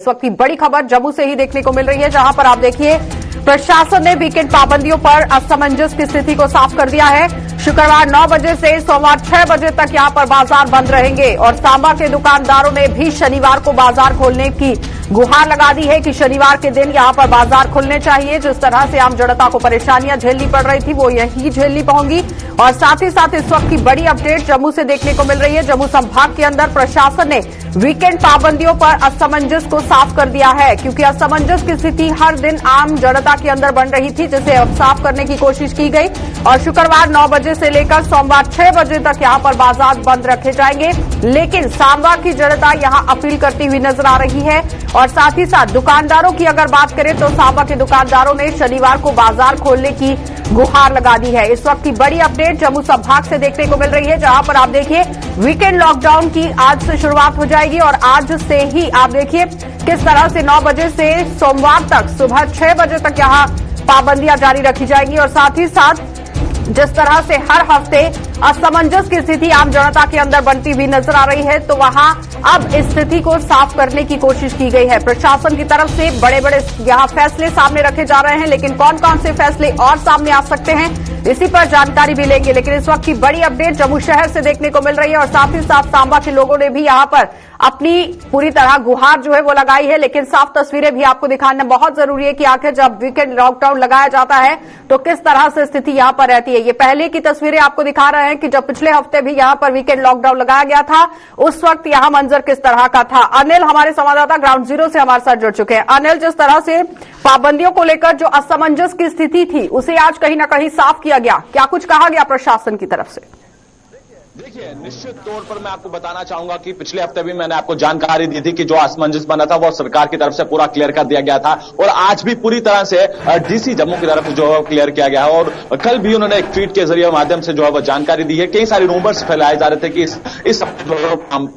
इस वक्त की बड़ी खबर जम्मू से ही देखने को मिल रही है, जहां पर आप देखिए प्रशासन ने वीकेंड पाबंदियों पर असमंजस की स्थिति को साफ कर दिया है। शुक्रवार 9 बजे से सोमवार 6 बजे तक यहां पर बाजार बंद रहेंगे और सांबा के दुकानदारों ने भी शनिवार को बाजार खोलने की गुहार लगा दी है कि शनिवार के दिन यहां पर बाजार खुलने चाहिए। जिस तरह से आम जनता को परेशानियां झेलनी पड़ रही थी, वो यही झेलनी होंगी। और साथ ही साथ इस वक्त की बड़ी अपडेट जम्मू से देखने को मिल रही है। जम्मू संभाग के अंदर प्रशासन ने वीकेंड पाबंदियों पर असमंजस को साफ कर दिया है, क्योंकि असमंजस की स्थिति हर दिन आम जनता के अंदर बन रही थी, जिसे अब साफ करने की कोशिश की गई। और शुक्रवार 9 बजे से लेकर सोमवार 6 बजे तक यहां पर बाजार बंद रखे जाएंगे। लेकिन सांबा की जनता यहां अपील करती हुई नजर आ रही है। और साथ ही साथ दुकानदारों की अगर बात करें तो सांबा के दुकानदारों ने शनिवार को बाजार खोलने की गुहार लगा दी है। इस वक्त की बड़ी अपडेट जम्मू संभाग से देखने को मिल रही है, जहां पर आप देखिए वीकेंड लॉकडाउन की आज से शुरुआत हो जाएगी। और आज से ही आप देखिए किस तरह से 9 बजे से सोमवार तक सुबह 6 बजे तक यहां पाबंदियां जारी रखी जाएंगी। और साथ ही साथ जिस तरह से हर हफ्ते असमंजस की स्थिति आम जनता के अंदर बनती हुई नजर आ रही है, तो वहां अब इस स्थिति को साफ करने की कोशिश की गई है। प्रशासन की तरफ से बड़े बड़े यहां फैसले सामने रखे जा रहे हैं, लेकिन कौन कौन से फैसले और सामने आ सकते हैं, इसी पर जानकारी भी लेंगे। लेकिन इस वक्त की बड़ी अपडेट जम्मू शहर से देखने को मिल रही है। और साथ ही साथ सांबा के लोगों ने भी यहां पर अपनी पूरी तरह गुहार जो है वो लगाई है। लेकिन साफ तस्वीरें भी आपको दिखाना बहुत जरूरी है कि आखिर जब वीकेंड लॉकडाउन लगाया जाता है तो किस तरह से स्थिति यहां पर रहती है। ये पहले की तस्वीरें आपको दिखा रहे हैं कि जब पिछले हफ्ते भी यहां पर वीकेंड लॉकडाउन लगाया गया था, उस वक्त यहां मंजर किस तरह का था। अनिल हमारे संवाददाता ग्राउंड जीरो से हमारे साथ जुड़ चुके हैं। अनिल, जिस तरह से पाबंदियों को लेकर जो असमंजस की स्थिति थी, उसे आज कहीं ना कहीं साफ किया गया, क्या कुछ कहा गया प्रशासन की तरफ से? देखिए, निश्चित तौर पर मैं आपको बताना चाहूंगा कि पिछले हफ्ते भी मैंने आपको जानकारी दी थी कि जो असमंजस बना था वो सरकार की तरफ से पूरा क्लियर कर दिया गया था। और आज भी पूरी तरह से डीसी जम्मू की तरफ जो है क्लियर किया गया है। और कल भी उन्होंने एक ट्वीट के जरिए माध्यम से जो है वो जानकारी दी है। कई सारे रूमर्स फैलाए जा रहे थे कि इस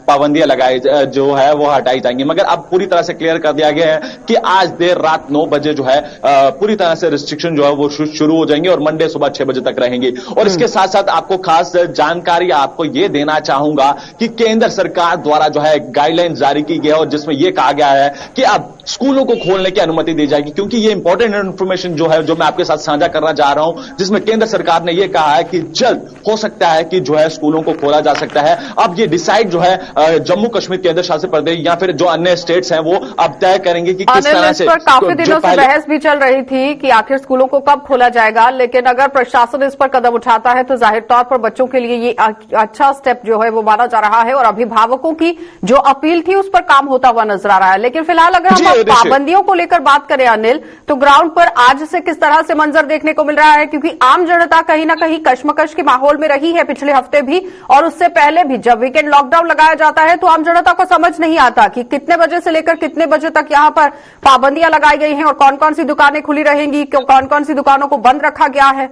पाबंदियां लगाई जो है वो हटाई जाएंगी, मगर अब पूरी तरह से क्लियर कर दिया गया है कि आज देर रात 9 बजे जो है पूरी तरह से रिस्ट्रिक्शन जो है वो शुरू हो जाएंगे और मंडे सुबह 6 बजे तक रहेंगी। और इसके साथ साथ आपको खास जानकारी आपको यह देना चाहूंगा कि केंद्र सरकार द्वारा जो है गाइडलाइन जारी की गई है और जिसमें यह कहा गया है कि अब स्कूलों को खोलने की अनुमति दी जाएगी। क्योंकि ये इंपॉर्टेंट इंफॉर्मेशन जो है जो मैं आपके साथ साझा करना चाह रहा हूं, जिसमें केंद्र सरकार ने यह कहा है कि जल्द हो सकता है कि जो है स्कूलों को खोला जा सकता है। अब ये डिसाइड जो है जम्मू कश्मीर केंद्र शासित प्रदेश या फिर जो अन्य स्टेट्स हैं वो अब तय करेंगे कि किस तरह से। काफी दिनों से बहस भी चल रही थी कि आखिर स्कूलों को कब खोला जाएगा, लेकिन अगर प्रशासन इस पर कदम उठाता है तो जाहिर तौर पर बच्चों के लिए ये अच्छा स्टेप जो है वो माना जा रहा है। और अभिभावकों की जो अपील थी उस पर काम होता हुआ नजर आ रहा है। लेकिन फिलहाल अगर हम पाबंदियों को लेकर बात करें अनिल, तो ग्राउंड पर आज से किस तरह से मंजर देखने को मिल रहा है, क्योंकि आम जनता कहीं ना कहीं कश्मकश के माहौल में रही है पिछले हफ्ते भी और उससे पहले भी। जब वीकेंड लॉकडाउन लगाया जाता है तो आम जनता को समझ नहीं आता कि कितने बजे से लेकर कितने बजे तक यहां पर पाबंदियां लगाई गई हैं और कौन कौन सी दुकानें खुली रहेंगी, कौन कौन सी दुकानों को बंद रखा गया है।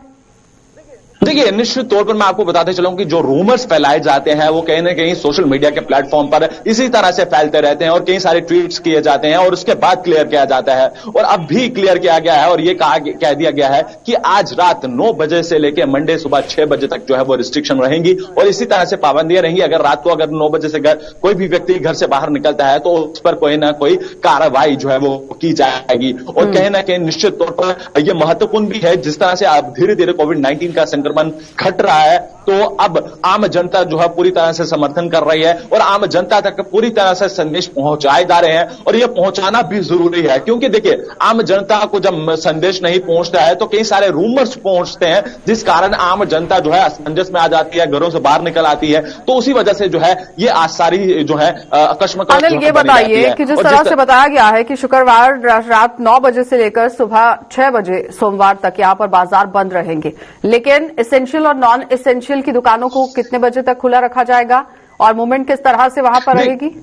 देखिए, निश्चित तौर पर मैं आपको बताते चलूं कि जो रूमर्स फैलाए जाते हैं वो कहीं ना कहीं सोशल मीडिया के प्लेटफॉर्म पर इसी तरह से फैलते रहते हैं और कई सारे ट्वीट्स किए जाते हैं और उसके बाद क्लियर किया जाता है। और अब भी क्लियर किया गया है और ये कह दिया गया है कि आज रात 9 बजे से लेकर मंडे सुबह 6 बजे तक जो है वो रिस्ट्रिक्शन रहेंगी और इसी तरह से पाबंदियां रहेंगी। अगर रात को अगर 9 बजे से कोई भी व्यक्ति घर से बाहर निकलता है तो उस पर कोई ना कोई कार्रवाई जो है वो की जाएगी। और कहीं ना कहीं निश्चित तौर पर यह महत्वपूर्ण भी है, जिस तरह से अब धीरे धीरे कोविड-19 का संक्रमण घट रहा है, तो अब आम जनता जो है पूरी तरह से समर्थन कर रही है और आम जनता तक पूरी तरह से संदेश पहुंचाए जा रहे हैं। और यह पहुंचाना भी जरूरी है, क्योंकि देखिए आम जनता को जब संदेश नहीं पहुंचता है तो कई सारे रूमर्स पहुंचते हैं, जिस कारण आम जनता जो है असमंजस में आ जाती है, घरों से बाहर निकल आती है। तो उसी वजह से जो है ये आज सारी जो है कश्मकश। अनिल, ये बताइए कि जिस तरह से बताया गया है कि शुक्रवार रात 9 बजे से लेकर सुबह 6 बजे सोमवार तक यहां पर बाजार बंद रहेंगे, लेकिन एसेंशियल और नॉन एसेंशियल की दुकानों को कितने बजे तक खुला रखा जाएगा और मूवमेंट किस तरह से वहां पर रहेगी?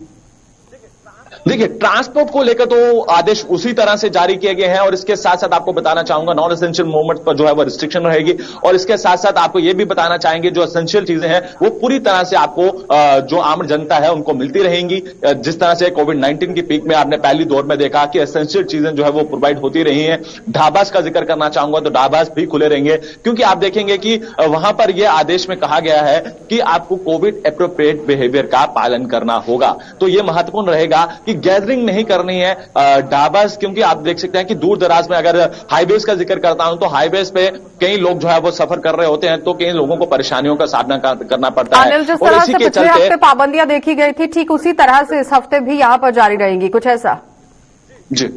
देखिए, ट्रांसपोर्ट को लेकर तो आदेश उसी तरह से जारी किए गए हैं और इसके साथ साथ आपको बताना चाहूंगा नॉन एसेंशियल मूवमेंट पर जो है वो रिस्ट्रिक्शन रहेगी। और इसके साथ साथ आपको यह भी बताना चाहेंगे जो एसेंशियल चीजें हैं वो पूरी तरह से आपको जो आम जनता है उनको मिलती रहेंगी। जिस तरह से कोविड-19 की पीक में आपने पहली दौर में देखा कि एसेंशियल चीजें जो है वो प्रोवाइड होती रही हैं। ढाबास का जिक्र करना चाहूंगा तो ढाबास भी खुले रहेंगे, क्योंकि आप देखेंगे कि वहां पर यह आदेश में कहा गया है कि आपको कोविड एप्रोप्रिएट बिहेवियर का पालन करना होगा। तो यह महत्वपूर्ण रहेगा कि गैदरिंग नहीं करनी है ढाबास, क्योंकि आप देख सकते हैं कि दूर दराज में, अगर हाईवेज का जिक्र करता हूं तो हाईवेज पे कई लोग जो है वो सफर कर रहे होते हैं, तो कई लोगों को परेशानियों का सामना करना पड़ता है। अनिल, जिस तरह से पिछले हफ्ते पाबंदियां देखी गई थी, ठीक उसी तरह से इस हफ्ते भी यहां पर जारी रहेंगी, कुछ ऐसा? जी।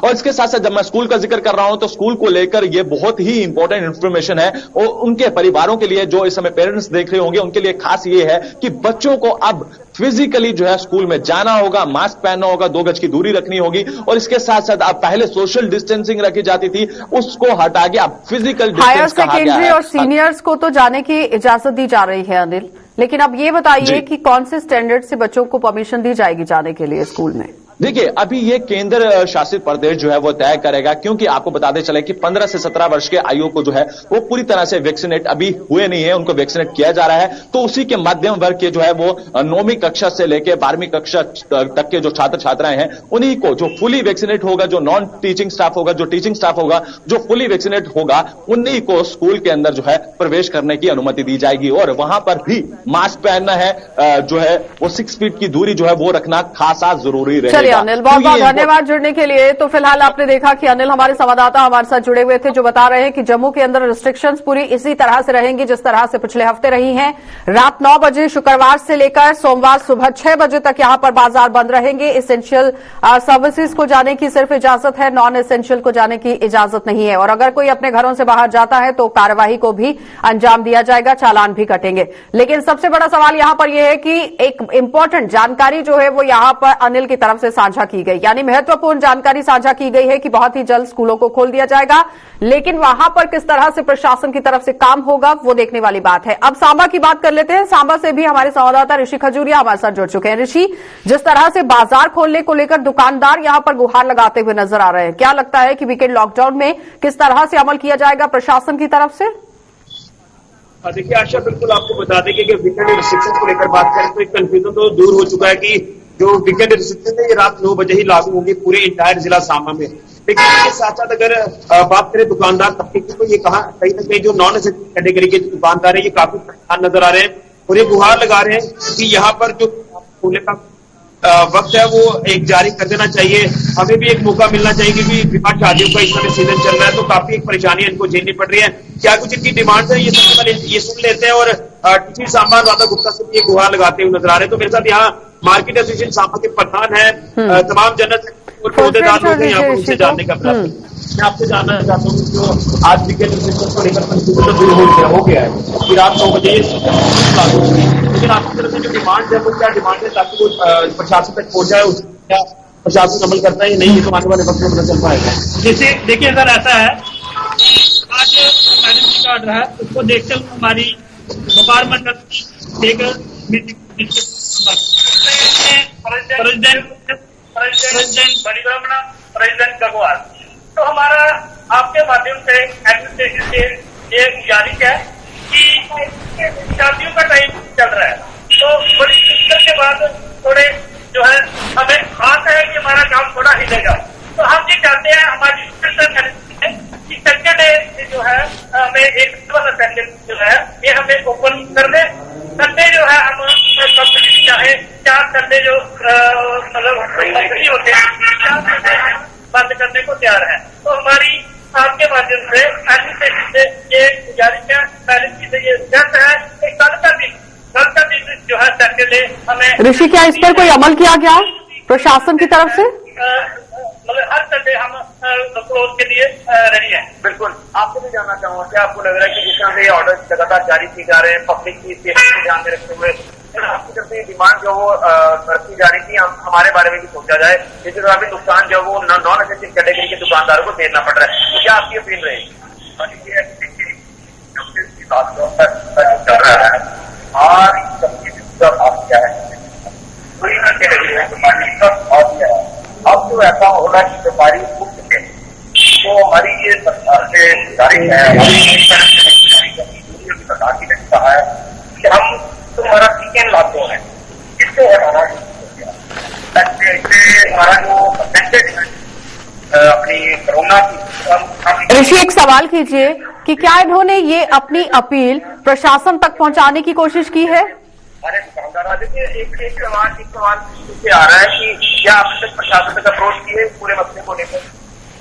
और इसके साथ साथ जब मैं स्कूल का जिक्र कर रहा हूं तो स्कूल को लेकर यह बहुत ही इंपॉर्टेंट इंफॉर्मेशन है, और उनके परिवारों के लिए, जो इस समय पेरेंट्स देख रहे होंगे, उनके लिए खास ये है कि बच्चों को अब फिजिकली जो है स्कूल में जाना होगा, मास्क पहनना होगा, 2 गज की दूरी रखनी होगी, और इसके साथ साथ अब पहले सोशल डिस्टेंसिंग रखी जाती थी, उसको हटा के अब फिजिकल डिस्टेंस कहा गया है। हायर सेकेंडरी और सीनियर्स को तो जाने की इजाजत दी जा रही है अनिल, लेकिन अब ये बताइए कि कौन से स्टैंडर्ड से बच्चों को परमिशन दी जाएगी जाने के लिए स्कूल में? देखिए, अभी ये केंद्र शासित प्रदेश जो है वो तय करेगा, क्योंकि आपको बताते चले कि 15 से 17 वर्ष के आयु को जो है वो पूरी तरह से वैक्सीनेट अभी हुए नहीं है, उनको वैक्सीनेट किया जा रहा है। तो उसी के मध्यम वर्ग के जो है वो 9वीं कक्षा से लेकर 12वीं कक्षा तक के जो छात्र छात्राएं हैं, उन्हीं को जो फुली वैक्सीनेट होगा, जो नॉन टीचिंग स्टाफ होगा, जो टीचिंग स्टाफ होगा, जो फुली वैक्सीनेट होगा, उन्हीं को स्कूल के अंदर जो है प्रवेश करने की अनुमति दी जाएगी, और वहां पर भी मास्क पहनना है, जो है वो 6 फीट की दूरी जो है वो रखना खासा जरूरी रहेगा। अनिल, बहुत बहुत धन्यवाद जुड़ने के लिए। तो फिलहाल आपने देखा कि अनिल हमारे संवाददाता हमारे साथ जुड़े हुए थे, जो बता रहे हैं कि जम्मू के अंदर रिस्ट्रिक्शंस पूरी इसी तरह से रहेंगी जिस तरह से पिछले हफ्ते रही हैं। रात 9 बजे शुक्रवार से लेकर सोमवार सुबह 6 बजे तक यहां पर बाजार बंद रहेंगे। इसेंशियल सर्विसेज को जाने की सिर्फ इजाजत है, नॉन एसेंशियल को जाने की इजाजत नहीं है, और अगर कोई अपने घरों से बाहर जाता है तो कार्यवाही को भी अंजाम दिया जाएगा, चालान भी कटेंगे। लेकिन सबसे बड़ा सवाल यहां पर यह है कि एक इंपॉर्टेंट जानकारी जो है वो यहां पर अनिल की तरफ से साझा की गई, यानी महत्वपूर्ण जानकारी साझा की गई है कि बहुत ही जल्द स्कूलों को खोल दिया जाएगा, लेकिन वहां पर किस तरह से प्रशासन की तरफ से काम होगा वो देखने वाली बात है। अब सांबा की बात कर लेते हैं। सांबा से भी हमारे संवाददाता ऋषि खजूरिया हमारे साथ जुड़ चुके हैं। ऋषि, जिस तरह से बाजार खोलने को लेकर दुकानदार यहां पर गुहार लगाते हुए नजर आ रहे हैं, क्या लगता है कि वीकेंड लॉकडाउन में किस तरह से अमल किया जाएगा प्रशासन की तरफ से? देखिए आशा, बिल्कुल आपको बता दें कि वीकेंड रिस्ट्रिक्शन को लेकर बात करें तो एक कंफ्यूजन तो दूर हो चुका है कि जो वीकेंड रिस्ट्रिक्शन है ये रात 9 बजे ही लागू होंगे पूरे इंटायर जिला सांबा में। लेकिन इसके साथ साथ अगर बात करें दुकानदार तबके की, तो ये कहीं ना कहीं जो नॉन एसेंशियल कैटेगरी के दुकानदार है ये काफी परेशान नजर आ रहे हैं, और ये गुहार लगा रहे हैं कि यहाँ पर जो खोलने का वक्त है वो एक जारी कर देना चाहिए। हमें भी एक मौका मिलना चाहिए, क्योंकि विवाह शादियों का इस समय सीजन चल रहा है, तो काफी एक परेशानियां इनको झेलनी पड़ रही है। क्या कुछ इनकी डिमांड है ये सबसे पहले ये सुन लेते हैं, और टीसी सांबा राधा गुप्ता से ये गुहार लगाते हुए नजर आ रहे हैं। तो मेरे साथ यहाँ मार्केट एसोसिएशन सांबा के प्रधान है, तमाम जनरल और पौधेदार लोग हैं यहाँ पर, उनसे जानने का प्रयास मैं आपसे जानना चाहता हूँ। जो आज वीकेंड रिस्ट्रिक्शन को लेकर कंफ्यूजन दूर हो गया है कि रात 9 बजे लागू होगी, लेकिन आपकी तरफ से जो डिमांड है वो क्या डिमांड है, ताकि वो प्रशासन तक पहुंच जाए, उस क्या प्रशासन अमल करता है या नहीं, ये तो आने वाले वक्त में पता चल पाएगा। जैसे देखिए सर, ऐसा है आज मैडम जी का ऑर्डर है, उसको देखते हुए हमारी व्यापार मंडल की एक मीटिंग प्रेसिडेंट गंगवार, तो हमारा आपके माध्यम से एडमिनिस्ट्रेशन से ये गुजारिश है कि शादियों का टाइम चल रहा है, तो बड़ी दिक्कत के बाद थोड़े जो है हमें आशा है कि हमारा काम थोड़ा हिलेगा। तो हम ये चाहते हैं, हमारी कि सैटरडे जो है हमें एक सैटरडे जो है ये हमें ओपन कर दे। संडे जो है हम कंपनी चाहे 4 संडे जो मतलब कंपनी होते हैं 4 संडे बंद करने को तैयार है। तो हमारी आपके माध्यम से एडमिनिस्ट्रेशन से ये गुजारिश है, पहले चीज ये रिक्वेस्ट है कि कल का दिन जो है सैटरडे हमें। ऋषि, क्या इस पर कोई अमल किया गया प्रशासन की तरफ से? मतलब हर संडे हम क्लोज के लिए रेडी है। बिल्कुल, आपसे भी जानना चाहूंगा, क्या आपको लग रहा है कि जिस तरह से ये ऑर्डर लगातार जारी किए जा रहे हैं, पब्लिक की सेफ्टी को ध्यान में रखते हुए, आपकी तरफ से डिमांड जो वो रखी जा रही थी, हमारे बारे में भी सोचा जाए, जिससे काफी नुकसान जो वो नॉन एसेंशियल कैटेगरी के दुकानदारों को देना पड़ रहा है, तो क्या आपकी अपील रहेगी? चल रहा है और क्या है अब जो ऐसा होना की व्यापारी उठ सके, तो हमारी ये सरकार से गुजारिश है, सरकार की लगता है कि हम हमारा वीकेंड लागू है, इसको हटाना इससे हमारा जो परसेंटेज है अपनी कोरोना की। ऋषि, एक सवाल कीजिए कि क्या इन्होंने ये अपनी अपील प्रशासन तक पहुंचाने की कोशिश की है? हमारे दुकानदार देखिए एक सवाल से आ रहा है कि क्या अब तक प्रशासन तक अप्रोच की है पूरे मसले को लेकर।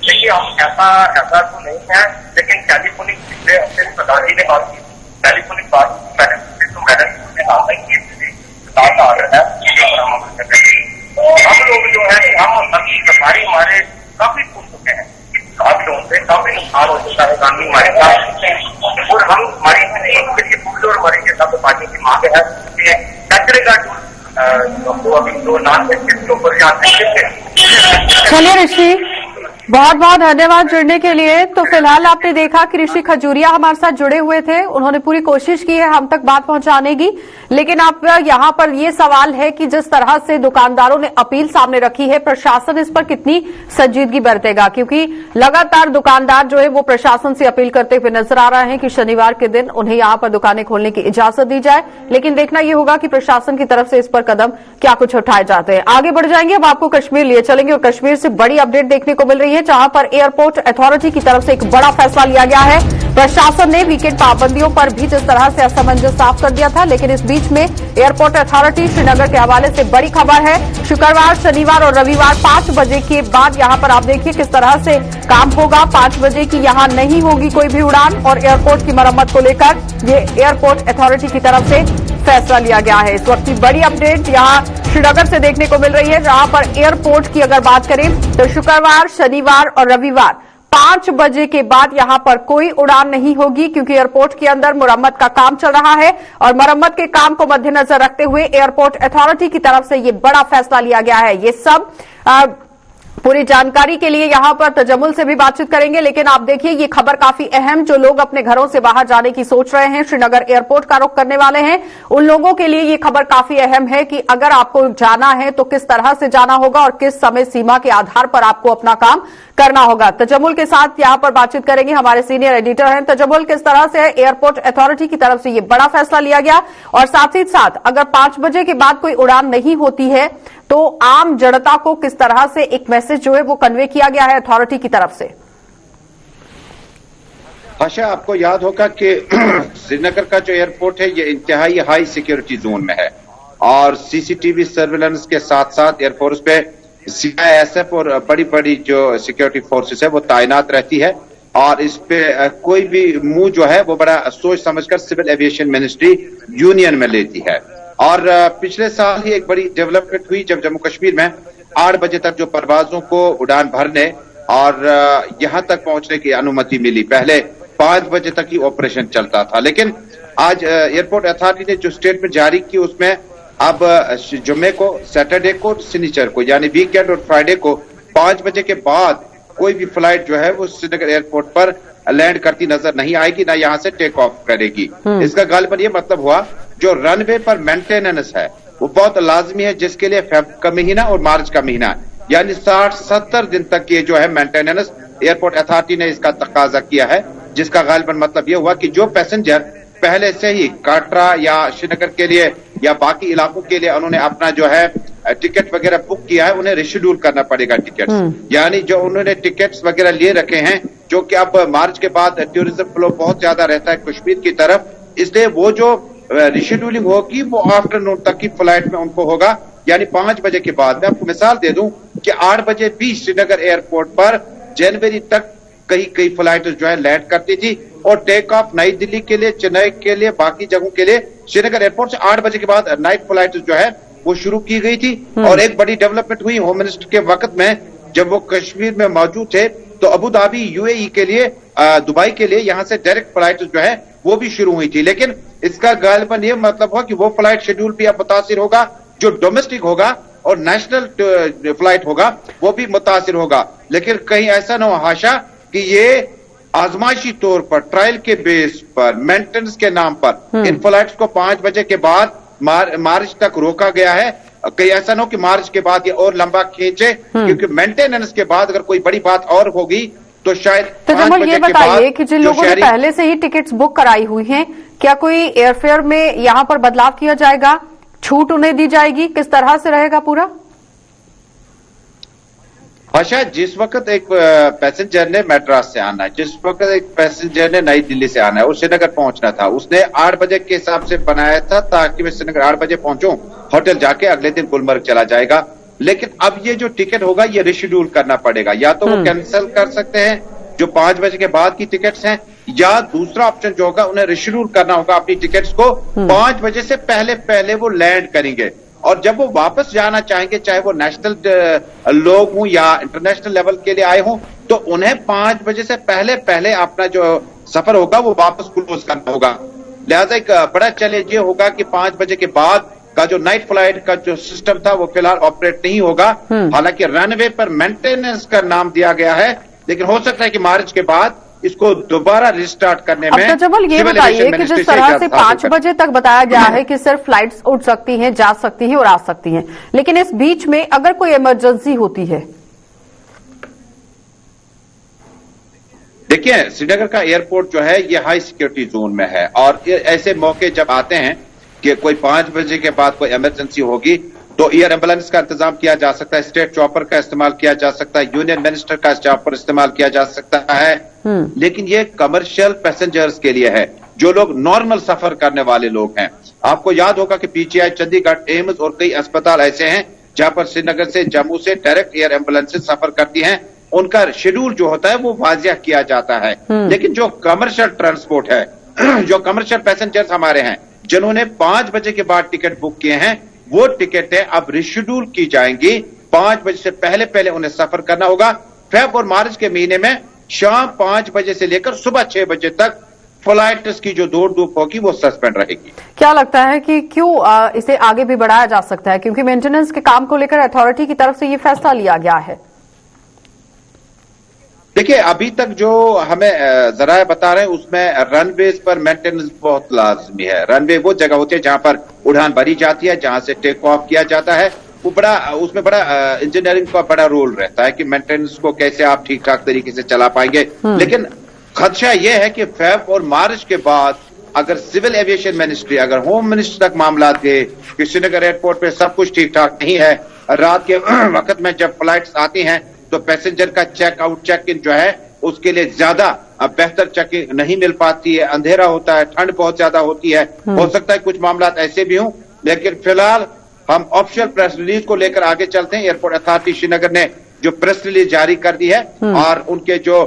देखिए हम ऐसा तो नहीं है, लेकिन टेलीफोनिक पिछले हफ्ते प्रधान जी ने बात की, टेलीफोनिक बात मैंने तो मैंने कहा है कि बात आ रहा है। तो हम लोग जो है हम सरकारी हमारे काफी पूछ चुके हैं, काफी लोगों से काफी नुकसान हो चुका है कानूनी हमारे साथ, और हम हमारी फूल और हमारी जनता पार्टी की मांग है कचरे का जो अभी जो नाम के ऊपर चलिए ऋषि, बहुत बहुत धन्यवाद जुड़ने के लिए। तो फिलहाल आपने देखा कि ऋषि खजूरिया हमारे साथ जुड़े हुए थे, उन्होंने पूरी कोशिश की है हम तक बात पहुंचाने की, लेकिन अब यहां पर ये सवाल है कि जिस तरह से दुकानदारों ने अपील सामने रखी है, प्रशासन इस पर कितनी संजीदगी बरतेगा, क्योंकि लगातार दुकानदार जो है वो प्रशासन से अपील करते हुए नजर आ रहे हैं कि शनिवार के दिन उन्हें यहां पर दुकानें खोलने की इजाजत दी जाए, लेकिन देखना यह होगा कि प्रशासन की तरफ से इस पर कदम क्या कुछ उठाए जाते हैं। आगे बढ़ जाएंगे, अब आपको कश्मीर लिए चलेंगे और कश्मीर से बड़ी अपडेट देखने को मिल रही है, जहां पर एयरपोर्ट अथॉरिटी की तरफ से एक बड़ा फैसला लिया गया है। प्रशासन ने वीकेंड पाबंदियों पर भी जिस तरह से असमंजस साफ कर दिया था, लेकिन इस बीच में एयरपोर्ट अथॉरिटी श्रीनगर के हवाले से बड़ी खबर है। शुक्रवार, शनिवार और रविवार 5 बजे के बाद यहां पर आप देखिए किस तरह से काम होगा। 5 बजे की यहां नहीं होगी कोई भी उड़ान, और एयरपोर्ट की मरम्मत को लेकर ये एयरपोर्ट अथॉरिटी की तरफ से फैसला लिया गया है। इस वक्त की बड़ी अपडेट यहां श्रीनगर से देखने को मिल रही है, जहां पर एयरपोर्ट की अगर बात करें तो शुक्रवार, शनिवार और रविवार 5 बजे के बाद यहां पर कोई उड़ान नहीं होगी, क्योंकि एयरपोर्ट के अंदर मुरम्मत का काम चल रहा है, और मरम्मत के काम को मद्देनजर रखते हुए एयरपोर्ट अथॉरिटी की तरफ से यह बड़ा फैसला लिया गया है। ये सब पूरी जानकारी के लिए यहां पर तजम्मुल से भी बातचीत करेंगे, लेकिन आप देखिए ये खबर काफी अहम, जो लोग अपने घरों से बाहर जाने की सोच रहे हैं, श्रीनगर एयरपोर्ट का रुख करने वाले हैं, उन लोगों के लिए ये खबर काफी अहम है कि अगर आपको जाना है तो किस तरह से जाना होगा और किस समय सीमा के आधार पर आपको अपना काम करना होगा। तजम्मुल के साथ यहां पर बातचीत करेंगे, हमारे सीनियर एडिटर हैं। तजम्मुल, किस तरह से एयरपोर्ट अथॉरिटी की तरफ से ये बड़ा फैसला लिया गया, और साथ ही साथ अगर 5 बजे के बाद कोई उड़ान नहीं होती है तो आम जनता को किस तरह से एक मैसेज जो है वो कन्वे किया गया है अथॉरिटी की तरफ से? आशा, आपको याद होगा कि श्रीनगर का जो एयरपोर्ट है ये इंतहाई हाई सिक्योरिटी जोन में है, और सीसीटीवी सर्वेलेंस के साथ साथ एयरफोर्स पे सीआईएसएफ और बड़ी बड़ी जो सिक्योरिटी फोर्सेस है वो तैनात रहती है, और इस पे कोई भी मूव जो है वो बड़ा सोच समझकर सिविल एविएशन मिनिस्ट्री यूनियन में लेती है। और पिछले साल ही एक बड़ी डेवलपमेंट हुई जब जम्मू कश्मीर में 8 बजे तक जो परवाजों को उड़ान भरने और यहां तक पहुंचने की अनुमति मिली। पहले 5 बजे तक ही ऑपरेशन चलता था, लेकिन आज एयरपोर्ट अथॉरिटी ने जो स्टेटमेंट जारी की उसमें अब जुम्मे को, सैटरडे को, शनिचर को यानी वीकेंड और फ्राइडे को 5 बजे के बाद कोई भी फ्लाइट जो है वो श्रीनगर एयरपोर्ट पर लैंड करती नजर नहीं आएगी, ना यहां से टेक ऑफ करेगी। इसका गालिबन ये मतलब हुआ जो रनवे पर मेंटेनेंस है वो बहुत लाजमी है, जिसके लिए फेब का महीना और मार्च का महीना यानी 60-70 दिन तक ये जो है मेंटेनेंस एयरपोर्ट अथॉरिटी ने इसका तकाजा किया है, जिसका गालिबन मतलब ये हुआ कि जो पैसेंजर पहले से ही काटरा या श्रीनगर के लिए या बाकी इलाकों के लिए उन्होंने अपना जो है टिकट वगैरह बुक किया है, उन्हें रिशेड्यूल करना पड़ेगा टिकट्स। यानी जो उन्होंने टिकट्स वगैरह लिए रखे हैं, जो कि अब मार्च के बाद टूरिज्म फ्लो बहुत ज्यादा रहता है कश्मीर की तरफ, इसलिए वो जो रिशेड्यूलिंग होगी वो आफ्टरनून तक की फ्लाइट में उनको होगा, यानी 5 बजे के बाद। मैं आपको मिसाल दे दूं कि 8 बजे भी श्रीनगर एयरपोर्ट पर जनवरी तक कई फ्लाइट जो है लैंड करती थी, और टेक ऑफ नई दिल्ली के लिए, चेन्नई के लिए, बाकी जगहों के लिए श्रीनगर एयरपोर्ट से 8 बजे के बाद नाइट फ्लाइट जो है वो शुरू की गई थी। और एक बड़ी डेवलपमेंट हुई होम मिनिस्टर के वक्त में, जब वो कश्मीर में मौजूद थे, तो अबू धाबी यूएई के लिए, दुबई के लिए यहां से डायरेक्ट फ्लाइट जो है वो भी शुरू हुई थी। लेकिन इसका गालिबन ये मतलब हुआ कि वो फ्लाइट शेड्यूल भी अब मुतासिर होगा, जो डोमेस्टिक होगा और नेशनल फ्लाइट होगा वो भी मुतासिर होगा। लेकिन कहीं ऐसा न हो आशा कि ये आजमाइशी तौर पर, ट्रायल के बेस पर, मेंटेनेंस के नाम पर इन फ्लाइट्स को 5 बजे के बाद मार्च तक रोका गया है। कहीं ऐसा न हो कि मार्च के बाद ये और लंबा खींचे, क्योंकि मेंटेनेंस के बाद अगर कोई बड़ी बात और होगी तो शायद। तो जब ये बताइए कि जिन लोगों ने पहले से ही टिकट्स बुक कराई हुई हैं, क्या कोई एयरफेयर में यहां पर बदलाव किया जाएगा, छूट उन्हें दी जाएगी, किस तरह से रहेगा पूरा? अच्छा, जिस वक्त एक पैसेंजर ने मैड्रास से आना है, जिस वक्त एक पैसेंजर ने नई दिल्ली से आना है और श्रीनगर पहुंचना था, उसने 8 बजे के हिसाब से बनाया था ताकि मैं श्रीनगर 8 बजे पहुंचूं, होटल जाके अगले दिन गुलमर्ग चला जाएगा। लेकिन अब ये जो टिकट होगा ये रिशेड्यूल करना पड़ेगा, या तो वो कैंसिल कर सकते हैं जो 5 बजे के बाद की टिकट्स हैं, या दूसरा ऑप्शन जो होगा उन्हें रिशेड्यूल करना होगा अपनी टिकट्स को 5 बजे से पहले वो लैंड करेंगे। और जब वो वापस जाना चाहेंगे, चाहे वो नेशनल लोग हों या इंटरनेशनल लेवल के लिए आए हों, तो उन्हें 5 बजे से पहले अपना जो सफर होगा वो वापस क्लोज करना होगा। लिहाजा एक बड़ा चैलेंज ये होगा कि 5 बजे के बाद का जो नाइट फ्लाइट का जो सिस्टम था वो फिलहाल ऑपरेट नहीं होगा। हालांकि रनवे पर मेंटेनेंस का नाम दिया गया है, लेकिन हो सकता है कि मार्च के बाद इसको दोबारा रिस्टार्ट करने में। तजम्मुल, ये बताइए कि जिस तरह से 5 बजे तक बताया गया है कि सिर्फ फ्लाइट्स उड़ सकती हैं, जा सकती हैं और आ सकती हैं, लेकिन इस बीच में अगर कोई इमरजेंसी होती है? देखिए, श्रीनगर का एयरपोर्ट जो है ये हाई सिक्योरिटी जोन में है, और ऐसे मौके जब आते हैं कि कोई 5 बजे के बाद कोई इमरजेंसी होगी तो एयर एम्बुलेंस का इंतजाम किया जा सकता है, स्टेट चॉपर का इस्तेमाल किया जा सकता है, यूनियन मिनिस्टर का चॉपर इस्तेमाल किया जा सकता है। लेकिन ये कमर्शियल पैसेंजर्स के लिए है, जो लोग नॉर्मल सफर करने वाले लोग हैं। आपको याद होगा कि पीजीआई, चंडीगढ़, एम्स और कई अस्पताल ऐसे हैं जहां पर श्रीनगर से, जम्मू से डायरेक्ट एयर एम्बुलेंसेज सफर करती हैं। उनका शेड्यूल जो होता है वो वाजिया किया जाता है। लेकिन जो कमर्शियल ट्रांसपोर्ट है, जो कमर्शियल पैसेंजर्स हमारे हैं जिन्होंने 5 बजे के बाद टिकट बुक किए हैं, वो टिकटें अब रिशेड्यूल की जाएंगी। 5 बजे से पहले उन्हें सफर करना होगा। फेब और मार्च के महीने में शाम 5 बजे से लेकर सुबह 6 बजे तक फ्लाइट्स की जो दौड़ धूप होगी वो सस्पेंड रहेगी। क्या लगता है कि क्यों इसे आगे भी बढ़ाया जा सकता है? क्योंकि मेंटेनेंस के काम को लेकर अथॉरिटी की तरफ से ये फैसला लिया गया है। देखिए, अभी तक जो हमें जराए बता रहे हैं उसमें रनवेज पर मेंटेनेंस बहुत लाजमी है। रनवे वो जगह होती है जहां पर उड़ान भरी जाती है, जहां से टेक ऑफ किया जाता है। वो उसमें बड़ा इंजीनियरिंग का बड़ा रोल रहता है कि मेंटेनेंस को कैसे आप ठीक ठाक तरीके से चला पाएंगे। लेकिन खदशा यह है कि फेब और मार्च के बाद अगर सिविल एविएशन मिनिस्ट्री, अगर होम मिनिस्टर तक मामला गए कि श्रीनगर एयरपोर्ट पे सब कुछ ठीक ठाक नहीं है, रात के वक्त में जब फ्लाइट्स आती हैं तो पैसेंजर का चेक आउट, चेक इन जो है उसके लिए ज्यादा बेहतर चेकिंग नहीं मिल पाती है, अंधेरा होता है, ठंड बहुत ज्यादा होती है, हो सकता है कुछ मामला ऐसे भी हों। लेकिन फिलहाल हम ऑफिशियल प्रेस रिलीज को लेकर आगे चलते हैं। एयरपोर्ट अथॉरिटी श्रीनगर ने जो प्रेस रिलीज जारी कर दी है और उनके जो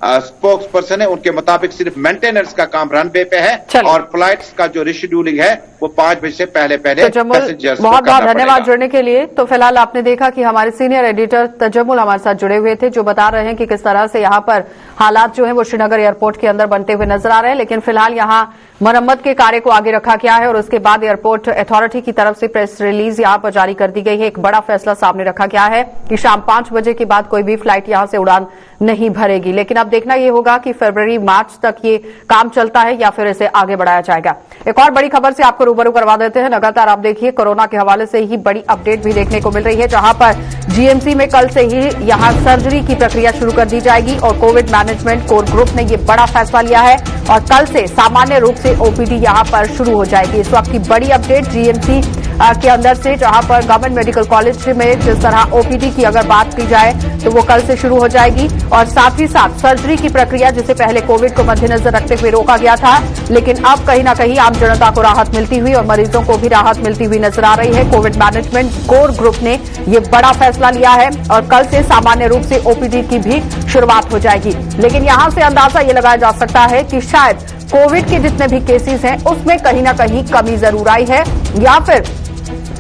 स्पोक्स पर्सन है उनके मुताबिक सिर्फ मेंटेनेंस का काम रनवे पे है और फ्लाइट्स का जो रिशेड्यूलिंग है वो 5 बजे से पहले पैसेंजर्स बहुत बहुत धन्यवाद जुड़ने के लिए। तो फिलहाल आपने देखा कि हमारे सीनियर एडिटर तजम्मुल हमारे साथ जुड़े हुए थे, जो बता रहे हैं कि किस तरह से यहाँ पर हालात जो है वो श्रीनगर एयरपोर्ट के अंदर बनते हुए नजर आ रहे हैं। लेकिन फिलहाल यहाँ मरम्मत के कार्य को आगे रखा गया है और उसके बाद एयरपोर्ट अथॉरिटी की तरफ से प्रेस रिलीज यहाँ पर जारी कर दी गई है। एक बड़ा फैसला सामने रखा गया है कि शाम 5 बजे के बाद कोई भी फ्लाइट यहाँ से उड़ान नहीं भरेगी। लेकिन अब देखना ये होगा कि फरवरी मार्च तक ये काम चलता है या फिर इसे आगे बढ़ाया जाएगा। एक और बड़ी खबर से आपको रूबरू करवा देते हैं। लगातार आप देखिए कोरोना के हवाले से ही बड़ी अपडेट भी देखने को मिल रही है, जहां पर जीएमसी में कल से ही यहां सर्जरी की प्रक्रिया शुरू कर दी जाएगी और कोविड मैनेजमेंट कोर ग्रुप ने ये बड़ा फैसला लिया है और कल से सामान्य रूप से ओपीडी यहां पर शुरू हो जाएगी। इस वक्त की बड़ी अपडेट जीएमसी के अंदर से, जहां पर गवर्नमेंट मेडिकल कॉलेज में जिस तरह ओपीडी की अगर बात की जाए तो वो कल से शुरू हो जाएगी और साथ ही साथ सर्जरी की प्रक्रिया, जिसे पहले कोविड को मद्देनजर रखते हुए रोका गया था, लेकिन अब कहीं न कहीं आम जनता को राहत मिलती हुई और मरीजों को भी राहत मिलती हुई नजर आ रही है। कोविड मैनेजमेंट कोर ग्रुप ने ये बड़ा फैसला लिया है और कल से सामान्य रूप से ओपीडी की भी शुरुआत हो जाएगी। लेकिन यहां से अंदाजा ये लगाया जा सकता है कि शायद कोविड के जितने भी केसेस हैं उसमें कहीं ना कहीं कमी जरूर आई है या फिर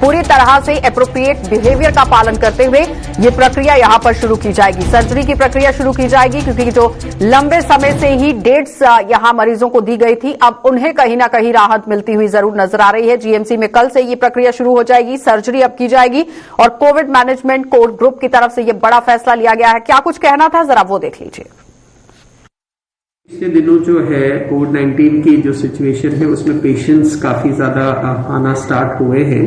पूरी तरह से एप्रोप्रिएट बिहेवियर का पालन करते हुए ये प्रक्रिया यहां पर शुरू की जाएगी। सर्जरी की प्रक्रिया शुरू की जाएगी क्योंकि जो लंबे समय से ही डेट्स यहां मरीजों को दी गई थी, अब उन्हें कहीं ना कहीं राहत मिलती हुई जरूर नजर आ रही है। जीएमसी में कल से ये प्रक्रिया शुरू हो जाएगी, सर्जरी अब की जाएगी और कोविड मैनेजमेंट कोर ग्रुप की तरफ से ये बड़ा फैसला लिया गया है। क्या कुछ कहना था, जरा वो देख लीजिए। पिछले दिनों जो है कोविड-19 की जो सिचुएशन है उसमें पेशेंट्स काफी ज्यादा आना स्टार्ट हुए हैं,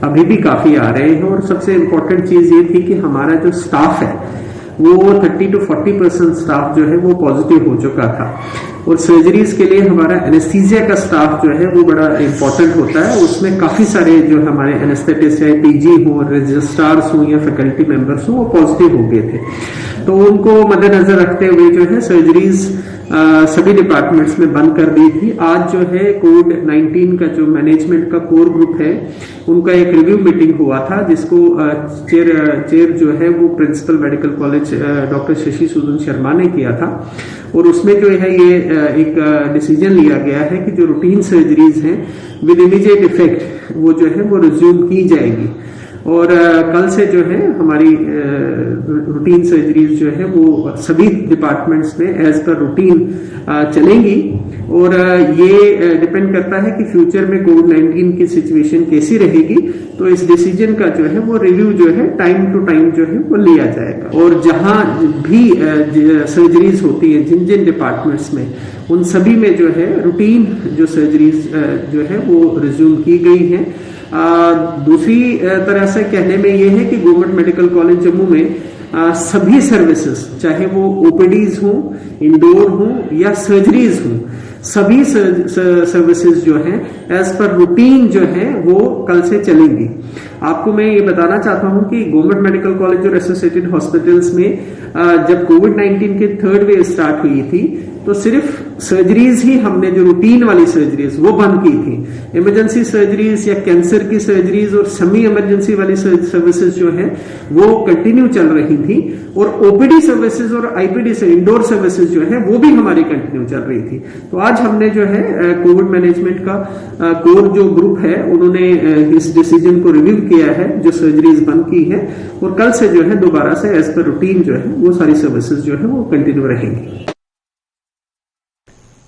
अभी भी काफी आ रहे हैं और सबसे इम्पोर्टेंट चीज ये थी कि हमारा जो स्टाफ है वो 30 to 40% स्टाफ जो है वो पॉजिटिव हो चुका था। और सर्जरीज के लिए हमारा एनेस्थीसिया का स्टाफ जो है वो बड़ा इंपॉर्टेंट होता है। उसमें काफी सारे जो हमारे एनेस्थेटिस्ट है, पीजी हो, रजिस्ट्रार्स हो या फैकल्टी मेंबर्स हो, वो पॉजिटिव हो गए थे। तो उनको मद्देनजर रखते हुए जो है सर्जरीज सभी डिपार्टमेंट्स में बंद कर दी थी। आज जो है कोविड-19 का जो मैनेजमेंट का कोर ग्रुप है उनका एक रिव्यू मीटिंग हुआ था, जिसको चेयर जो है वो principal medical college doctor Shashi Sudan Sharma ने किया था। और उसमें जो है ये एक डिसीजन लिया गया है कि जो रूटीन सर्जरीज हैं विद इमीडिएट इफेक्ट वो जो है वो रिज्यूम की जाएगी। और कल से जो है हमारी रूटीन सर्जरीज जो है वो सभी डिपार्टमेंट्स में एज पर रूटीन चलेंगी। और ये डिपेंड करता है कि फ्यूचर में कोविड-19 की सिचुएशन कैसी रहेगी, तो इस डिसीजन का जो है वो रिव्यू जो है टाइम टू टाइम जो है वो लिया जाएगा। और जहां भी सर्जरीज होती है जिन जिन डिपार्टमेंट्स में, उन सभी में जो है रूटीन जो सर्जरीज जो है वो रिज्यूम की गई है। दूसरी तरह से कहने में ये है कि गवर्नमेंट मेडिकल कॉलेज जम्मू में सभी सर्विसेज, चाहे वो ओपीडीज हो, इंडोर हो या सर्जरीज हो, सभी सर्विसेज जो है एज पर रूटीन जो है वो कल से चलेंगी। आपको मैं ये बताना चाहता हूं कि गवर्नमेंट मेडिकल कॉलेज और एसोसिएटेड हॉस्पिटल्स में जब कोविड-19 की थर्ड वेव स्टार्ट हुई थी तो सिर्फ सर्जरीज ही हमने जो रूटीन वाली सर्जरीज वो बंद की थी। इमरजेंसी सर्जरीज या कैंसर की सर्जरीज और सेमी इमरजेंसी वाली सर्विसेज जो है वो कंटिन्यू चल रही थी। और ओपीडी सर्विसेज और आईपीडी से इंडोर सर्विसेज जो है वो भी हमारी कंटिन्यू चल रही थी। तो आज हमने जो है कोविड मैनेजमेंट का कोर जो ग्रुप है उन्होंने इस डिसीजन को रिव्यू किया है, जो सर्जरीज बंद की है। और कल से जो है दोबारा से एज पर रूटीन जो है वो सारी सर्विसेज जो है वो कंटिन्यू रहेंगी।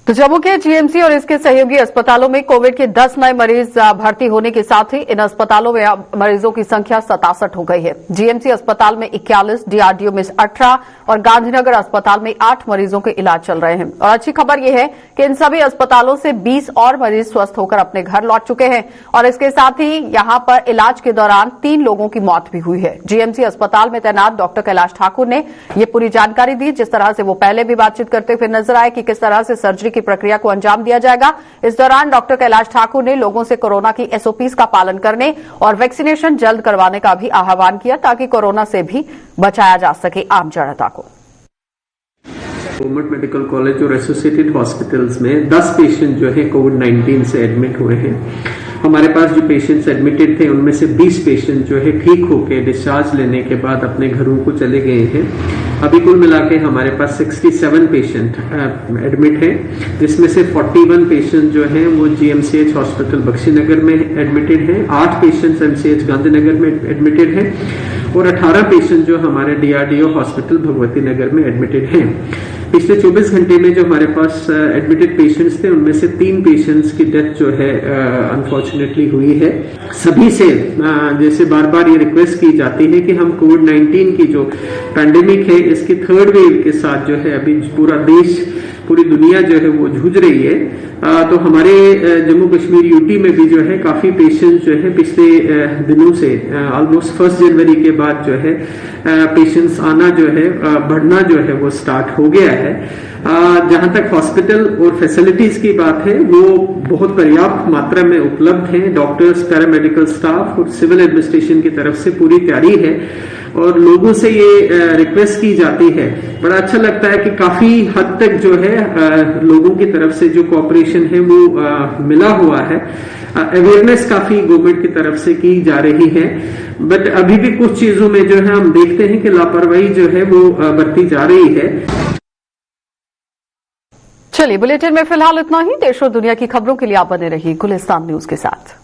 तो जम्मू के जीएमसी और इसके सहयोगी अस्पतालों में कोविड के 10 नए मरीज भर्ती होने के साथ ही इन अस्पतालों में अब मरीजों की संख्या 67 हो गई है। जीएमसी अस्पताल में 41, डीआरडीओ में 18 और गांधीनगर अस्पताल में 8 मरीजों के इलाज चल रहे हैं। और अच्छी खबर यह है कि इन सभी अस्पतालों से 20 और मरीज स्वस्थ होकर अपने घर लौट चुके हैं। और इसके साथ ही यहां पर इलाज के दौरान 3 लोगों की मौत भी हुई है। जीएमसी अस्पताल में तैनात डॉक्टर कैलाश ठाकुर ने यह पूरी जानकारी दी, जिस तरह से वो पहले भी बातचीत करते हुए नजर आए कि किस तरह से सर्जरी की प्रक्रिया को अंजाम दिया जाएगा। इस दौरान डॉक्टर कैलाश ठाकुर ने लोगों से कोरोना की एसओपीज का पालन करने और वैक्सीनेशन जल्द करवाने का भी आह्वान किया, ताकि कोरोना से भी बचाया जा सके आम जनता को। गवर्नमेंट मेडिकल कॉलेज और एसोसिएटेड हॉस्पिटल्स में 10 पेशेंट जो है कोविड-19 से एडमिट हुए हैं। हमारे पास जो पेशेंट्स एडमिटेड थे उनमें से 20 पेशेंट जो है ठीक होकर डिस्चार्ज लेने के बाद अपने घरों को चले गए हैं। अभी कुल मिला के हमारे पास 67 पेशेंट एडमिट हैं, जिसमें से 41 पेशेंट जो हैं वो जीएमसीएच हॉस्पिटल बख्शीनगर में एडमिटेड हैं, 8 पेशेंट्स एमसीएच गांधीनगर में एडमिटेड हैं और 18 पेशेंट जो हमारे डीआरडीओ हॉस्पिटल भगवती नगर में एडमिटेड हैं। पिछले 24 घंटे में जो हमारे पास एडमिटेड पेशेंट्स थे उनमें से 3 पेशेंट्स की डेथ जो है अनफॉर्चुनेटली हुई है। सभी से जैसे बार बार ये रिक्वेस्ट की जाती है कि हम कोविड-19 की जो पैंडेमिक है इसकी थर्ड वेव के साथ जो है अभी पूरा देश, पूरी दुनिया जो है वो जूझ रही है। तो हमारे जम्मू कश्मीर यूटी में भी जो है काफी पेशेंट जो है पिछले दिनों से ऑलमोस्ट 1 जनवरी के बाद जो है पेशेंट्स आना जो है बढ़ना जो है वो स्टार्ट हो गया है। जहां तक हॉस्पिटल और फैसिलिटीज की बात है वो बहुत पर्याप्त मात्रा में उपलब्ध हैं। डॉक्टर्स, पैरामेडिकल स्टाफ और सिविल एडमिनिस्ट्रेशन की तरफ से पूरी तैयारी है और लोगों से ये रिक्वेस्ट की जाती है। बड़ा अच्छा लगता है कि काफी हद तक जो है लोगों की तरफ से जो कोऑपरेशन है वो मिला हुआ है। अवेयरनेस काफी गवर्नमेंट की तरफ से की जा रही है, बट अभी भी कुछ चीजों में जो है हम देखते हैं कि लापरवाही जो है वो बरती जा रही है। चलिए, बुलेटिन में फिलहाल इतना ही। देश और दुनिया की खबरों के लिए आप बने रहिए गुलिस्तान न्यूज के साथ।